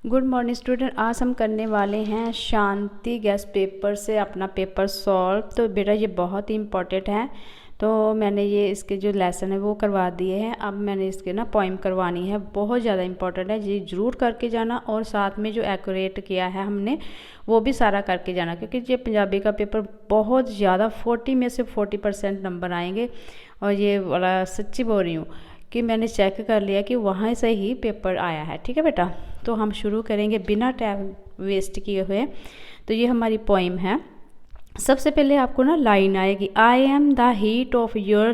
Good morning student. आज हम करने वाले हैं शांति गेस्ट पेपर से अपना पेपर सॉल्व। तो बेटा ये बहुत ही इम्पॉर्टेंट है। तो मैंने ये इसके जो लेसन है वो करवा दिए हैं। अब मैंने इसके ना पोइम करवानी है, बहुत ज़्यादा इम्पॉर्टेंट है, ये ज़रूर करके जाना। और साथ में जो एक्यूरेट किया है हमने वो भी सारा करके जाना, क्योंकि ये पंजाबी का पेपर बहुत ज़्यादा 40 में से 40% नंबर आएंगे। और ये वाला सच्ची बोल रही हूँ कि मैंने चेक कर लिया कि वहाँ से ही पेपर आया है। ठीक है बेटा, तो हम शुरू करेंगे बिना टाइम वेस्ट किए हुए। तो ये हमारी पोइम है। सबसे पहले आपको ना लाइन आएगी, आई am the heat of your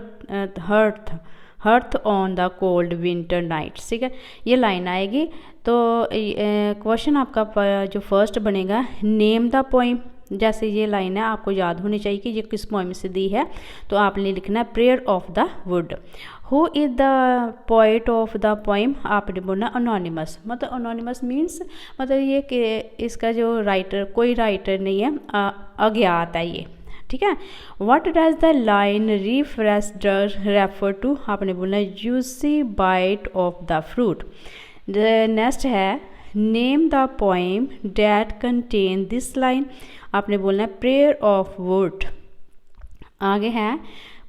hearth on the cold winter night. ठीक है, ये लाइन आएगी। तो क्वेश्चन आपका जो फर्स्ट बनेगा, नेम द पोइम। जैसे ये लाइन है आपको याद होनी चाहिए कि ये किस पोइम से दी है। तो आपने लिखना है prayer of the would. Who is the poet of the poem, आपने बोलना अनोनिमस। मतलब अनोनिमस मीन्स मतलब ये कि इसका जो राइटर कोई राइटर नहीं है, अज्ञात है ये। ठीक है। What does the line refer to, आपने बोलना juicy bite of the fruit. Next है name the poem that contain this line, आपने बोलना है प्रेयर ऑफ वुड। आगे है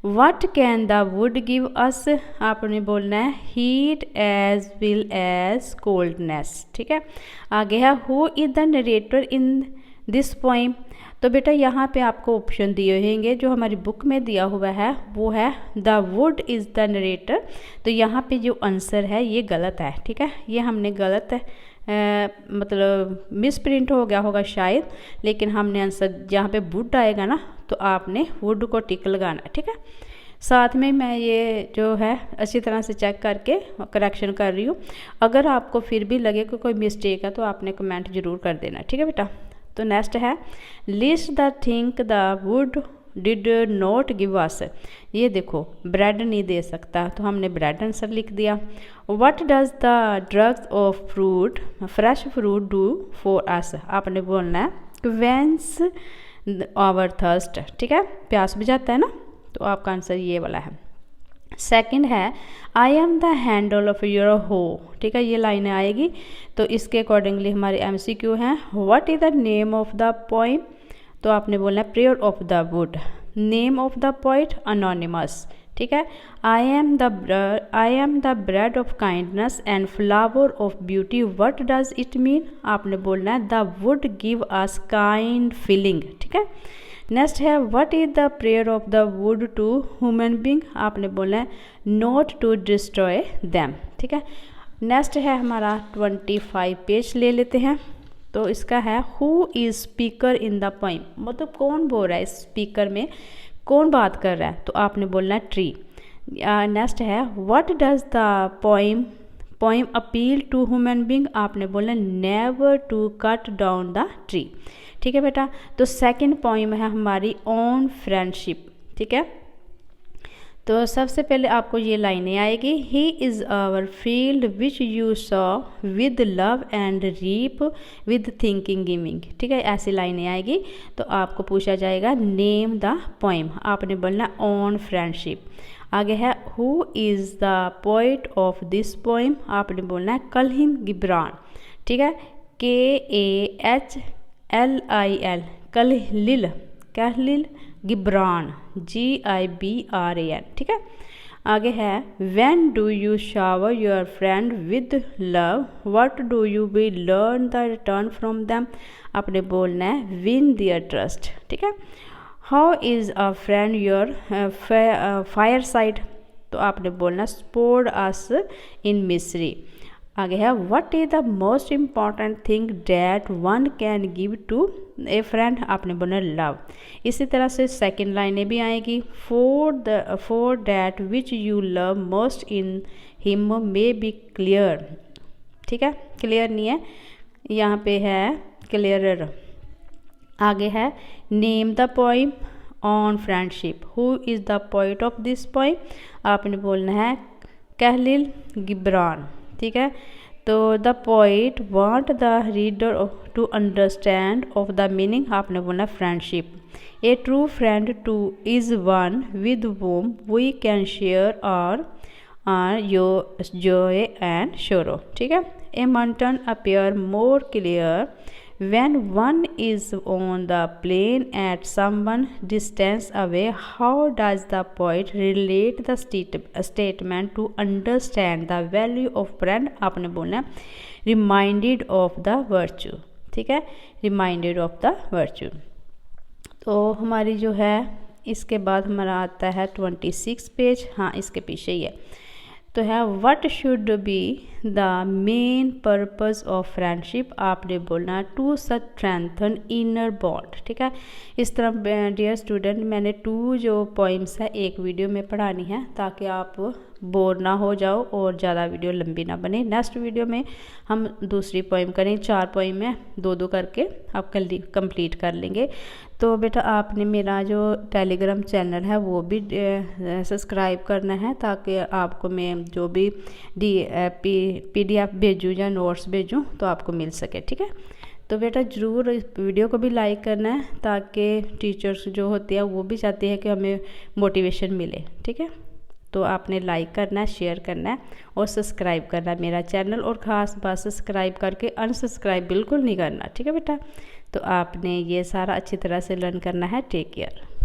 what can the wood give us, आपने बोलना है heat as well as coldness. ठीक है। आगे है who is the narrator in this poem. तो बेटा यहाँ पे आपको ऑप्शन दिए होंगे, जो हमारी बुक में दिया हुआ है वो है the would is the narrator. तो यहाँ पे जो आंसर है ये गलत है। ठीक है, ये हमने गलत है मतलब मिस प्रिंट हो गया होगा शायद, लेकिन हमने आंसर जहाँ पे वुड आएगा ना तो आपने वुड को टिक लगाना है। ठीक है। साथ में मैं ये जो है अच्छी तरह से चेक करके करेक्शन कर रही हूँ। अगर आपको फिर भी लगे कि कोई मिस्टेक है तो आपने कमेंट ज़रूर कर देना। ठीक है बेटा। तो नेक्स्ट है list the think the wood did not give us. ये देखो ब्रेड नहीं दे सकता तो हमने ब्रेड आंसर लिख दिया। What does the drugs of fruit fresh fruit do for us, आपने बोलना है क्वेंस आवर थर्स्ट। ठीक है, प्यास बुझाता है ना, तो आपका आंसर ये वाला है। सेकंड है I am the handle of your हो। ठीक है, ये लाइनें आएगी तो इसके अकॉर्डिंगली हमारे एमसीक्यू हैं। What is the name of the poem, तो आपने बोलना है prayer of the wood. Name of the poet anonymous. ठीक है। I am the bread of kindness and flower of beauty, what does it mean, आपने बोलना है the wood give us kind feeling. ठीक है। नेक्स्ट है what is the prayer of the wood to human being, आपने बोलना है not to destroy them. ठीक है। नेक्स्ट है हमारा 25 पेज ले लेते हैं। तो इसका है who is speaker in the poem, मतलब कौन बोल रहा है इस स्पीकर में, कौन बात कर रहा है, तो आपने बोलना है ट्री। नेक्स्ट है what does the poem appeal to human being, आपने बोलना never to cut down the tree. ठीक है बेटा। तो सेकंड पोइम है हमारी ऑन फ्रेंडशिप। ठीक है। तो सबसे पहले आपको ये लाइनें आएगी, he is our field which you sow with love and reap with thinking giving. ठीक है, ऐसी लाइनें आएगी। तो आपको पूछा जाएगा नेम द पोइम, आपने बोलना ऑन फ्रेंडशिप। आगे है who is the poet of this poem, आपने बोलना है कलहिन गिब्रान। ठीक है, KAHLIL कहलिल गिब्रान GIBRAN। ठीक है। आगे है when do you shower your friend with love, what do you be learn the return from them, आपने बोलना है विन देयर ट्रस्ट। ठीक है। How is a friend your fireside, तो आपने बोलना स्पोर्ड अस इन मिसरी। आगे है what is the most important thing that one can give to a friend, आपने बोलना लव। इसी तरह से सेकंड लाइनें भी आएगी, for that which you love most in him may be clear. ठीक है, क्लियर नहीं है, यहाँ पे है क्लियरर। आगे है name the poem on friendship, who is the poet of this poem, आपने बोलना है कहलिल गिब्रान। ठीक है। तो the poet want the reader to understand of the meaning, आपने बोलना friendship. A true friend to is one with whom we can share our your joy and sorrow. ठीक है। A mountain appear more clear when one is on the plane at someone distance away. How does the poet relate the statement to understand the value of friend? आपने बोलना reminded of the virtue, ठीक है, reminded of the virtue। तो हमारी जो है इसके बाद हमारा आता है 26 पेज, हाँ इसके पीछे ही है, तो है what should be the main purpose of friendship. आपने बोलना टू स्ट्रेंथन इनर बॉन्ड, ठीक है। इस तरह डियर स्टूडेंट मैंने 2 जो पॉइम्स है एक वीडियो में पढ़ानी है ताकि आप बोर ना हो जाओ और ज़्यादा वीडियो लंबी ना बने। नेक्स्ट वीडियो में हम दूसरी पोइम करेंगे, 4 पोइम है 2-2 करके आप कंप्लीट कर लेंगे। तो बेटा आपने मेरा जो टेलीग्राम चैनल है वो भी सब्सक्राइब करना है ताकि आपको मैं जो भी PDF भेजूँ या नोट्स भेजूँ तो आपको मिल सके, ठीक है। तो बेटा ज़रूर इस वीडियो को भी लाइक करना है ताकि टीचर्स जो होते हैं वो भी चाहते हैं कि हमें मोटिवेशन मिले, ठीक है। तो आपने लाइक करना है, शेयर करना है और सब्सक्राइब करना है मेरा चैनल, और ख़ास बात सब्सक्राइब करके अनसब्सक्राइब बिल्कुल नहीं करना, ठीक है बेटा। तो आपने ये सारा अच्छी तरह से लर्न करना है। Take care.